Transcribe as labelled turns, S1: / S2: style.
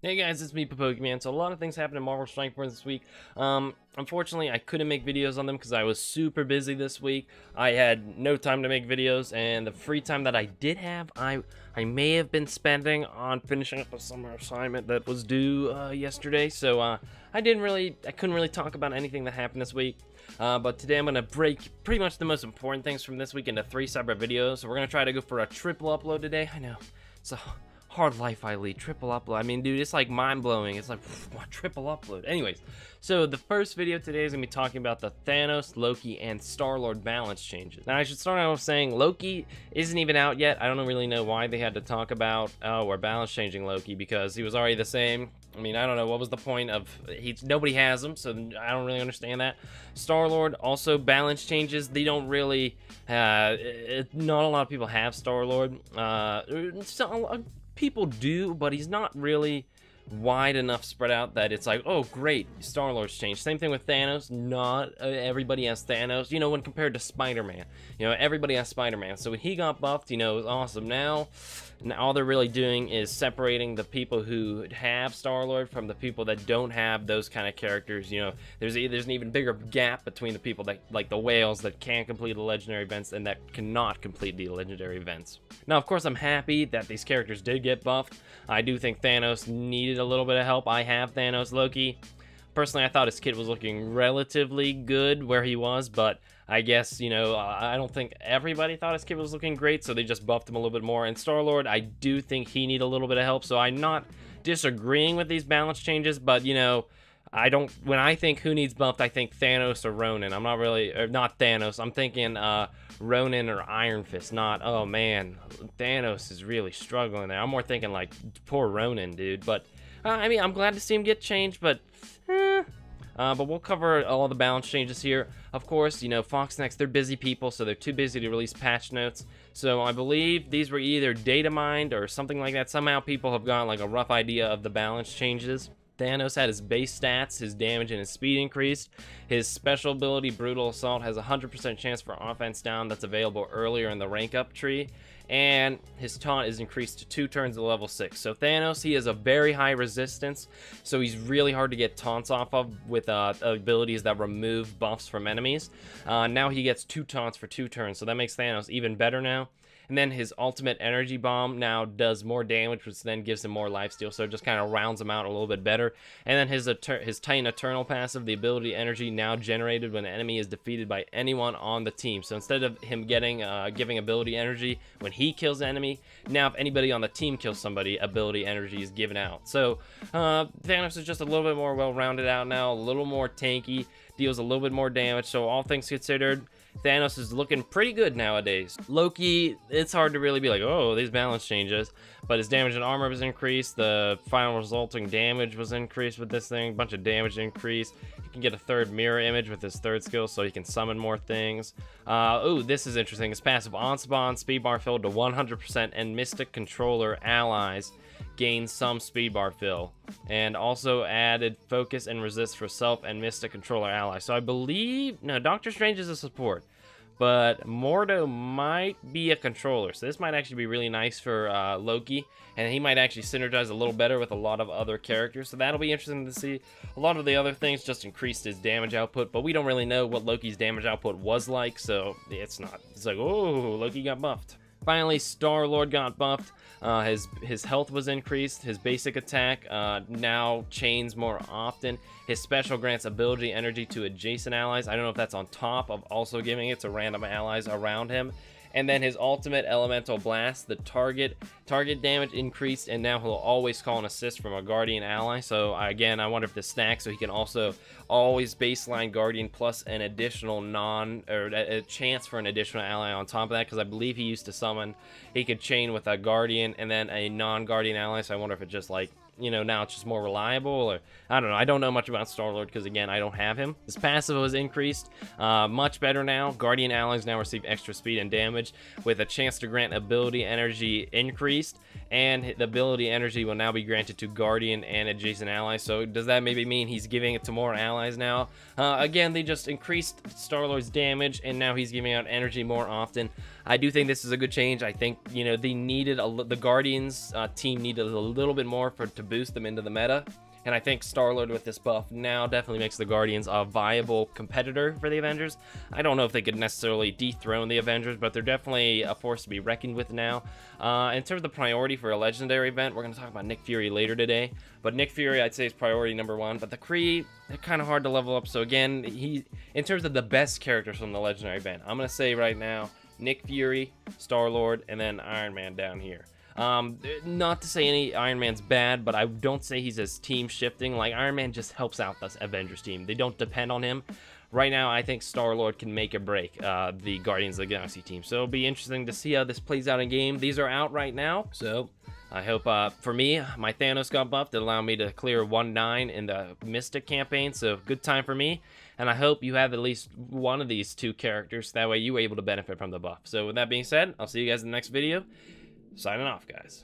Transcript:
S1: Hey guys, it's me, Pokemon. So a lot of things happened in Marvel Strike Force this week. Unfortunately, I couldn't make videos on them because I was super busy this week. I had no time to make videos, and the free time that I did have, I may have been spending on finishing up a summer assignment that was due yesterday. So I couldn't really talk about anything that happened this week. But today I'm gonna break pretty much the most important things from this week into 3 separate videos. So we're gonna try to go for a triple upload today. I know, so. Hard life I lead, triple upload. I mean, dude, it's like mind-blowing. It's like, what, triple upload? Anyways, so the first video today is going to be talking about the Thanos, Loki, and Star-Lord balance changes. Now, I should start out with saying Loki isn't even out yet. I don't really know why they had to talk about, we're balance changing Loki, because he was already the same. I mean, I don't know, what was the point of, nobody has him, so I don't really understand that. Star-Lord, also balance changes. They don't really, not a lot of people have Star-Lord. People do, but he's not really wide enough spread out that it's like, oh great, Star-Lord's changed. Same thing with Thanos. Not everybody has Thanos, you know, when compared to Spider-Man. You know, everybody has Spider-Man. So when he got buffed, you know, it was awesome. Now all they're really doing is separating the people who have Star-Lord from the people that don't have those kind of characters. You know, there's an even bigger gap between the people that, like the whales, that can complete the legendary events and that cannot complete the legendary events. Now, of course, I'm happy that these characters did get buffed. I do think Thanos needed a little bit of help. I have Thanos Loki. Personally, I thought his kit was looking relatively good where he was, but I guess, you know, I don't think everybody thought his kit was looking great, so they just buffed him a little bit more. And Star-Lord, I do think he needed a little bit of help, so I'm not disagreeing with these balance changes, but, you know, when I think who needs buffed, I think Thanos or Ronan. I'm not really, or not Thanos, I'm thinking Ronan or Iron Fist, not, oh man, Thanos is really struggling there. I'm more thinking like, poor Ronan, dude. But, I mean, I'm glad to see him get changed, but we'll cover all the balance changes here. Of course, you know, Fox Next, they're busy people, so they're too busy to release patch notes. So I believe these were either data mined or something like that. Somehow people have gotten like a rough idea of the balance changes. Thanos had his base stats, his damage and his speed increased. His special ability, Brutal Assault, has a 100% chance for offense down that's available earlier in the rank up tree. And his taunt is increased to 2 turns to level 6. So Thanos, he has a very high resistance, so he's really hard to get taunts off of with abilities that remove buffs from enemies. Now he gets 2 taunts for 2 turns, so that makes Thanos even better now. And then his ultimate energy bomb now does more damage, which then gives him more lifesteal, so it just kind of rounds him out a little bit better. And then his Titan Eternal passive, the ability energy now generated when an enemy is defeated by anyone on the team. So instead of him giving ability energy when he kills an enemy, now if anybody on the team kills somebody, ability energy is given out. So Thanos is just a little bit more well-rounded out now, a little more tanky, deals a little bit more damage. So all things considered, Thanos is looking pretty good nowadays. Loki, it's hard to really be like, oh, these balance changes, but his damage and armor was increased. The final resulting damage was increased with this thing. A bunch of damage increased. He can get a 3rd mirror image with his 3rd skill, so he can summon more things. Oh, this is interesting. His passive on spawn speed bar filled to 100%, and Mystic Controller allies gain some speed bar fill, and also added focus and resist for self and Mystic Controller allies. So I believe, no, Doctor Strange is a support, but Mordo might be a controller, so this might actually be really nice for Loki, and he might actually synergize a little better with a lot of other characters, so that'll be interesting to see. A lot of the other things just increased his damage output, but we don't really know what Loki's damage output was like, so it's like, oh, Loki got buffed. Finally, Star-Lord got buffed. His health was increased. His basic attack now chains more often. His special grants ability energy to adjacent allies. I don't know if that's on top of also giving it to random allies around him. And then his ultimate elemental blast, the target damage increased, and now he'll always call an assist from a guardian ally. So again, I wonder if this stacks, so he can also always baseline guardian plus an additional a chance for an additional ally on top of that, because I believe he used to summon, he could chain with a guardian and then a non-guardian ally. So I wonder if it just like, you know, now it's just more reliable, or I don't know. I don't know much about Star-Lord because, again, I don't have him. His passive was increased, much better now. Guardian allies now receive extra speed and damage with a chance to grant ability energy increased, and the ability energy will now be granted to Guardian and adjacent allies. So does that maybe mean he's giving it to more allies now? Again, they just increased Star-Lord's damage, and now he's giving out energy more often. I do think this is a good change. I think, you know, they needed the Guardians team needed a little bit more to boost them into the meta. And I think Star-Lord with this buff now definitely makes the Guardians a viable competitor for the Avengers. I don't know if they could necessarily dethrone the Avengers, but they're definitely a force to be reckoned with now. In terms of the priority for a legendary event, we're going to talk about Nick Fury later today. But Nick Fury, I'd say, is priority #1. But the Kree, they're kind of hard to level up. So again, in terms of the best characters from the legendary event, I'm going to say right now, Nick Fury, Star-Lord, and then Iron Man down here. Not to say any Iron Man's bad, but I don't say he's as team shifting. Like, Iron Man just helps out the Avengers team. They don't depend on him. Right now, I think Star-Lord can make or break the Guardians of the Galaxy team. So it'll be interesting to see how this plays out in game. These are out right now, so I hope, for me, my Thanos got buffed. It allowed me to clear 1-9 in the Mystic campaign, so good time for me. And I hope you have at least one of these two characters. That way you were able to benefit from the buff. So with that being said, I'll see you guys in the next video. Signing off, guys.